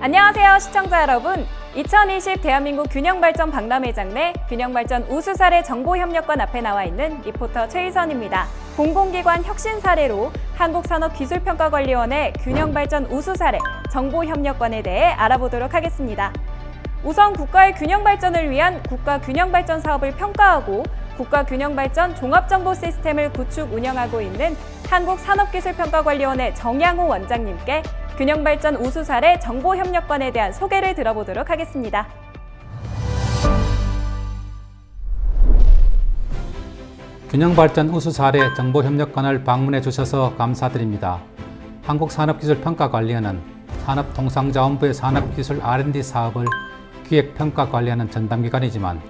안녕하세요, 시청자 여러분. 2020 대한민국 균형발전 박람회장 내 균형발전 우수 사례 정보협력관 앞에 나와 있는 리포터 최희선입니다. 공공기관 혁신 사례로 한국산업기술평가관리원의 균형발전 우수 사례 정보협력관에 대해 알아보도록 하겠습니다. 우선 국가의 균형발전을 위한 국가균형발전 사업을 평가하고 국가균형발전 종합정보 시스템을 구축 운영하고 있는 한국산업기술평가관리원의 정양호 원장님께 균형발전 우수 사례 정보협력관에 대한 소개를 들어보도록 하겠습니다. 균형발전 우수 사례 정보협력관을 방문해 주셔서 감사드립니다. 한국산업기술평가관리원은 산업통상자원부의 산업기술 R&D 사업을 기획평가관리하는 전담기관이지만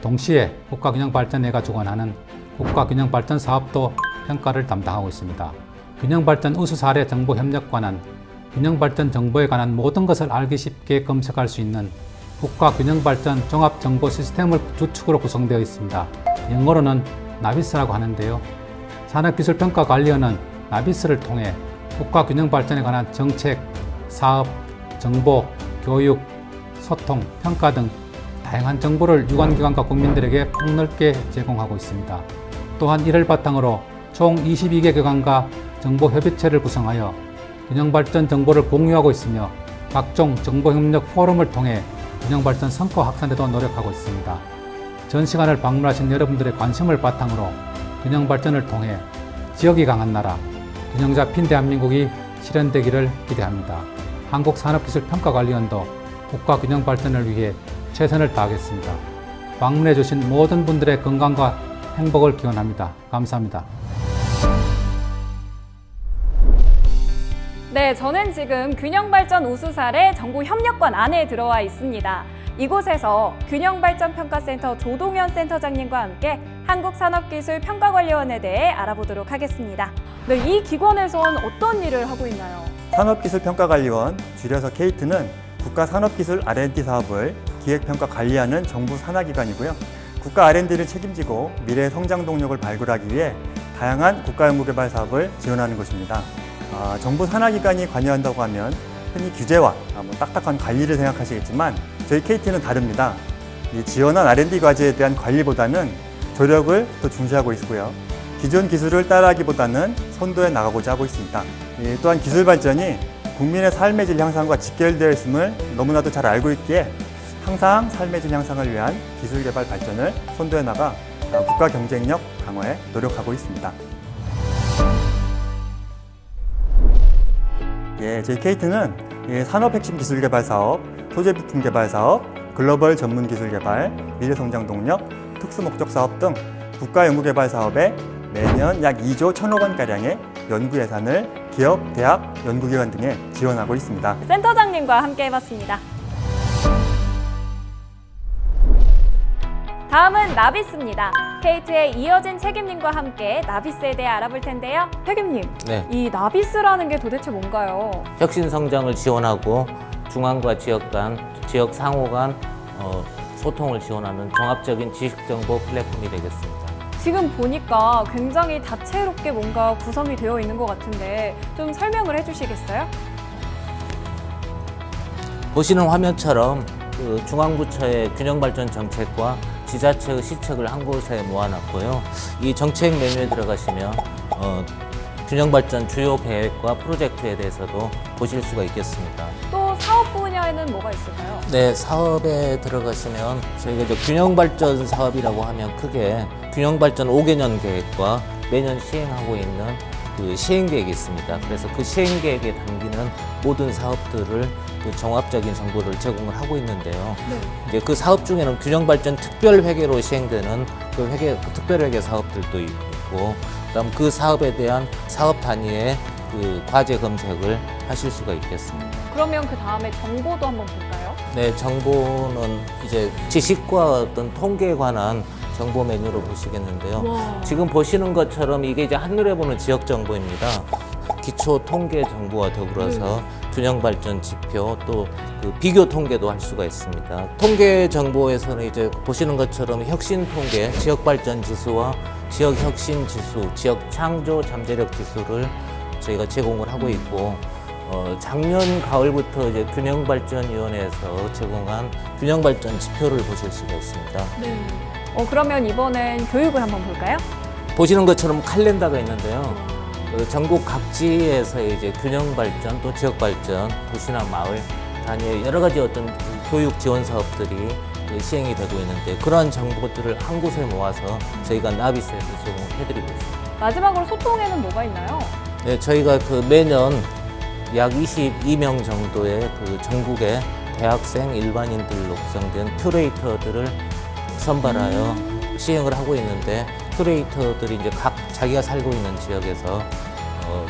동시에 국가균형발전회가 주관하는 국가균형발전 사업도 평가를 담당하고 있습니다. 균형발전 우수 사례 정보협력관은 균형발전 정보에 관한 모든 것을 알기 쉽게 검색할 수 있는 국가균형발전 종합정보 시스템을 주축으로 구성되어 있습니다. 영어로는 나비스라고 하는데요. 산업기술평가관리원은 나비스를 통해 국가균형발전에 관한 정책, 사업, 정보, 교육, 소통, 평가 등 다양한 정보를 유관기관과 국민들에게 폭넓게 제공하고 있습니다. 또한 이를 바탕으로 총 22개 기관과 정보협의체를 구성하여 균형발전 정보를 공유하고 있으며 각종 정보협력 포럼을 통해 균형발전 성과 확산에도 노력하고 있습니다. 전 시간을 방문하신 여러분들의 관심을 바탕으로 균형발전을 통해 지역이 강한 나라, 균형 잡힌 대한민국이 실현되기를 기대합니다. 한국산업기술평가관리원도 국가균형발전을 위해 최선을 다하겠습니다. 방문해 주신 모든 분들의 건강과 행복을 기원합니다. 감사합니다. 네, 저는 지금 균형발전 우수 사례 정보협력관 안에 들어와 있습니다. 이곳에서 균형발전평가센터 조동현 센터장님과 함께 한국산업기술평가관리원에 대해 알아보도록 하겠습니다. 네, 이 기관에선 어떤 일을 하고 있나요? 산업기술평가관리원, 줄여서 KT는 국가산업기술 R&D 사업을 기획평가 관리하는 정부 산하기관이고요. 국가 R&D를 책임지고 미래 성장 동력을 발굴하기 위해 다양한 국가연구개발 사업을 지원하는 곳입니다. 정부 산하기관이 관여한다고 하면 흔히 규제와 딱딱한 관리를 생각하시겠지만 저희 KT는 다릅니다. 이 지원한 R&D 과제에 대한 관리보다는 조력을 더 중시하고 있고요. 기존 기술을 따라하기보다는 선도해 나가고자 하고 있습니다. 또한 기술 발전이 국민의 삶의 질 향상과 직결되어 있음을 너무나도 잘 알고 있기에 항상 삶의 질 향상을 위한 기술 개발 발전을 선도해 나가 국가 경쟁력 강화에 노력하고 있습니다. 저희 KT는 산업 핵심 기술 개발 사업, 소재 부품 개발 사업, 글로벌 전문 기술 개발, 미래 성장 동력, 특수 목적 사업 등 국가 연구 개발 사업에 매년 약 2조 1,000억 원가량의 연구 예산을 기업, 대학, 연구기관 등에 지원하고 있습니다. 센터장님과 함께 해봤습니다. 다음은 나비스입니다. KT의 이어진 책임님과 함께 나비스에 대해 알아볼 텐데요. 책임님, 네. 이 나비스라는 게 도대체 뭔가요? 혁신 성장을 지원하고 중앙과 지역 간, 지역 상호 간 소통을 지원하는 종합적인 지식정보 플랫폼이 되겠습니다. 지금 보니까 굉장히 다채롭게 뭔가 구성이 되어 있는 것 같은데 좀 설명을 해주시겠어요? 보시는 화면처럼 그 중앙부처의 균형발전 정책과 지자체의 시책을 한 곳에 모아놨고요. 이 정책 메뉴에 들어가시면 균형발전 주요 계획과 프로젝트에 대해서도 보실 수가 있겠습니다. 또 사업 분야에는 뭐가 있을까요? 네, 사업에 들어가시면 저희가 이제 균형발전 사업이라고 하면 크게 균형발전 5개년 계획과 매년 시행하고 있는 그 시행계획이 있습니다. 그래서 그 시행계획에 담기는 모든 사업들을 그 종합적인 정보를 제공을 하고 있는데요. 네. 이제 그 사업 중에는 균형발전 특별회계로 시행되는 그 특별회계 사업들도 있고, 그다음 그 사업에 대한 사업 단위의 그 과제 검색을 하실 수가 있겠습니다. 그러면 그 다음에 정보도 한번 볼까요? 네, 정보는 이제 지식과 어떤 통계에 관한 정보 메뉴로 보시겠는데요. 와. 지금 보시는 것처럼 이게 이제 한눈에 보는 지역 정보입니다. 기초 통계 정보와 더불어서 균형 발전 지표 또 그 비교 통계도 할 수가 있습니다. 통계 정보에서는 이제 보시는 것처럼 혁신 통계, 지역 발전 지수와 지역 혁신 지수, 지역 창조 잠재력 지수를 저희가 제공을 하고 있고, 작년 가을부터 이제 균형발전위원회에서 제공한 균형발전 지표를 보실 수가 있습니다. 그러면 이번엔 교육을 한번 볼까요? 보시는 것처럼 칼렌더가 있는데요. 전국 각지에서 이제 균형발전 또 지역발전, 도시나 마을 단위의 여러 가지 어떤 교육 지원 사업들이 시행이 되고 있는데 그러한 정보들을 한 곳에 모아서 저희가 나비스에서 제공해드리고 있습니다. 마지막으로 소통에는 뭐가 있나요? 네, 저희가 매년 약 22명 정도의 전국의 대학생, 일반인들로 구성된 큐레이터들을 선발하여 시행을 하고 있는데 큐레이터들이 이제 각 자기가 살고 있는 지역에서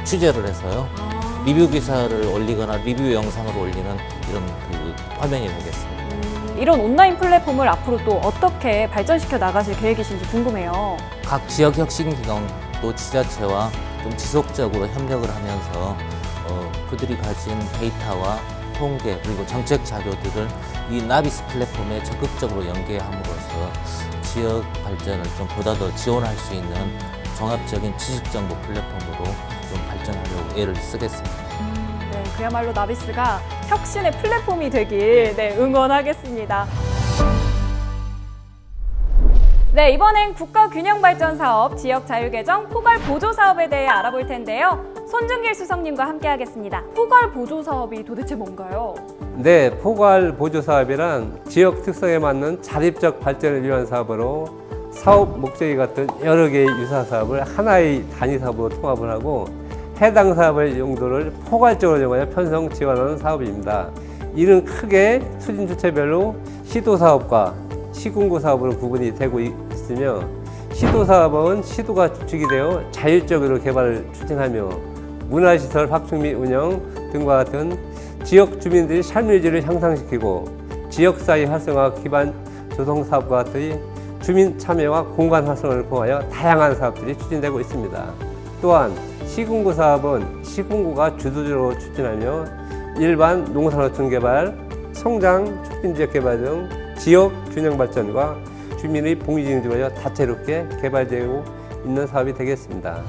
취재를 해서요. 리뷰 기사를 올리거나 리뷰 영상을 올리는 이런 화면이 되겠습니다. 이런 온라인 플랫폼을 앞으로 또 어떻게 발전시켜 나가실 계획이신지 궁금해요. 각 지역 혁신기관 또 지자체와 좀 지속적으로 협력을 하면서 그들이 가진 데이터와 통계 그리고 정책 자료들을 이 나비스 플랫폼에 적극적으로 연계함으로써 지역 발전을 좀 보다 더 지원할 수 있는 종합적인 지식정보 플랫폼으로 좀 발전하려고 애를 쓰겠습니다. 네, 그야말로 나비스가 혁신의 플랫폼이 되길 응원하겠습니다. 네, 이번엔 국가균형발전사업 지역자율개정 포괄보조사업에 대해 알아볼 텐데요. 손준길 수석님과 함께하겠습니다. 포괄보조사업이 도대체 뭔가요? 네, 포괄보조사업이란 지역 특성에 맞는 자립적 발전을 위한 사업으로 사업 목적이 같은 여러 개의 유사 사업을 하나의 단위 사업으로 통합을 하고 해당 사업의 용도를 포괄적으로 정하여 편성 지원하는 사업입니다. 이는 크게 추진 주체별로 시도사업과 시군구 사업으로 구분이 되고 있으며 시도사업은 시도가 주축이 되어 자율적으로 개발을 추진하며 문화시설 확충 및 운영 등과 같은 지역 주민들의 삶의 질을 향상시키고 지역사회 활성화 기반 조성 사업과 같은 주민 참여와 공간 활성화를 포함하여 다양한 사업들이 추진되고 있습니다. 또한 시군구 사업은 시군구가 주도적으로 추진하며 일반 농산어촌 개발, 성장 촉진 지역 개발 등 지역 균형 발전과 주민의 복리 증진을 다채롭게 개발되고 있는 사업이 되겠습니다.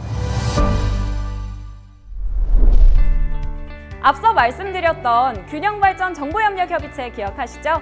앞서 말씀드렸던 균형발전 정보협력협의체 기억하시죠?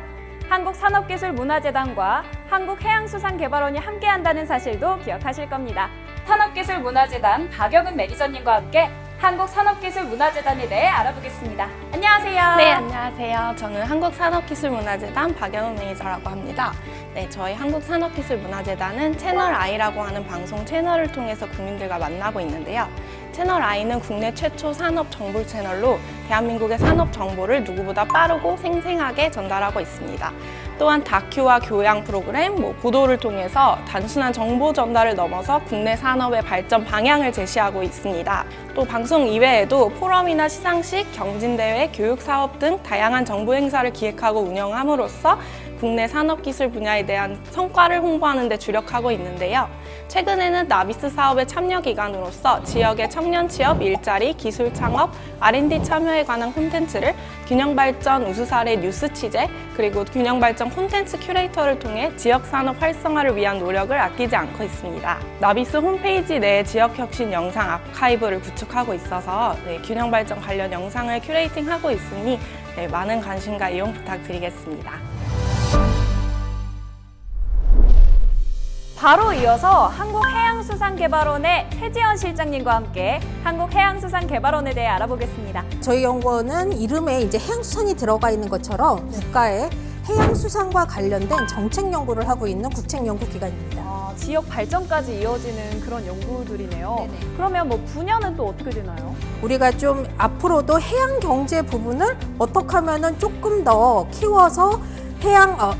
한국산업기술문화재단과 한국해양수산개발원이 함께한다는 사실도 기억하실 겁니다. 산업기술문화재단 박여근 매니저님과 함께 한국산업기술문화재단에 대해 알아보겠습니다. 안녕하세요. 네, 안녕하세요. 저는 한국산업기술문화재단 박여은 매니저라고 합니다. 네, 저희 한국산업기술문화재단은 채널I라고 하는 방송 채널을 통해서 국민들과 만나고 있는데요. 채널I는 국내 최초 산업 정보 채널로 대한민국의 산업 정보를 누구보다 빠르고 생생하게 전달하고 있습니다. 또한 다큐와 교양 프로그램, 보도를 통해서 단순한 정보 전달을 넘어서 국내 산업의 발전 방향을 제시하고 있습니다. 또 방송 이외에도 포럼이나 시상식, 경진대회, 교육사업 등 다양한 정보 행사를 기획하고 운영함으로써 국내 산업기술 분야에 대한 성과를 홍보하는 데 주력하고 있는데요. 최근에는 나비스 사업의 참여 기관으로서 지역의 청년 취업, 일자리, 기술 창업, R&D 참여에 관한 콘텐츠를 균형발전 우수 사례 뉴스 취재, 그리고 균형발전 콘텐츠 큐레이터를 통해 지역 산업 활성화를 위한 노력을 아끼지 않고 있습니다. 나비스 홈페이지 내에 지역 혁신 영상 아카이브를 구축하고 있어서 균형발전 관련 영상을 큐레이팅하고 있으니 많은 관심과 이용 부탁드리겠습니다. 바로 이어서 한국해양수산개발원의 최지연 실장님과 함께 한국해양수산개발원에 대해 알아보겠습니다. 저희 연구원은 이름에 이제 해양수산이 들어가 있는 것처럼 국가의 해양수산과 관련된 정책 연구를 하고 있는 국책연구기관입니다. 지역 발전까지 이어지는 그런 연구들이네요. 네네. 그러면 분야는 또 어떻게 되나요? 우리가 좀 앞으로도 해양 경제 부분을 어떻게 하면은 조금 더 키워서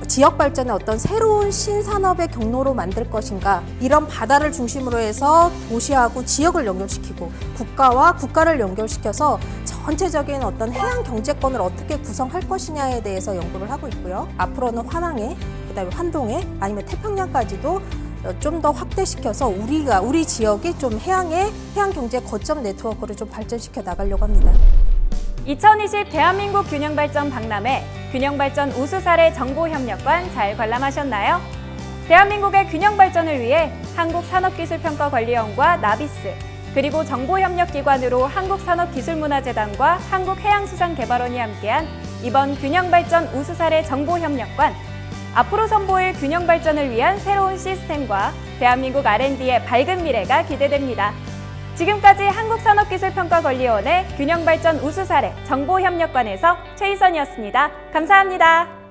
지역 발전의 어떤 새로운 신산업의 경로로 만들 것인가, 이런 바다를 중심으로 해서 도시하고 지역을 연결시키고 국가와 국가를 연결시켜서 전체적인 어떤 해양 경제권을 어떻게 구성할 것이냐에 대해서 연구를 하고 있고요. 앞으로는 환항해, 그다음에 환동해, 아니면 태평양까지도 좀 더 확대시켜서 우리 지역이 좀 해양 경제 거점 네트워크를 좀 발전시켜 나가려고 합니다. 2020 대한민국 균형발전 박람회 균형발전 우수사례 정보협력관 잘 관람하셨나요? 대한민국의 균형발전을 위해 한국산업기술평가관리원과 나비스, 그리고 정보협력기관으로 한국산업기술문화재단과 한국해양수산개발원이 함께한 이번 균형발전 우수사례 정보협력관. 앞으로 선보일 균형발전을 위한 새로운 시스템과 대한민국 R&D의 밝은 미래가 기대됩니다. 지금까지 한국산업기술평가관리원의 균형발전 우수사례 정보협력관에서 최희선이었습니다. 감사합니다.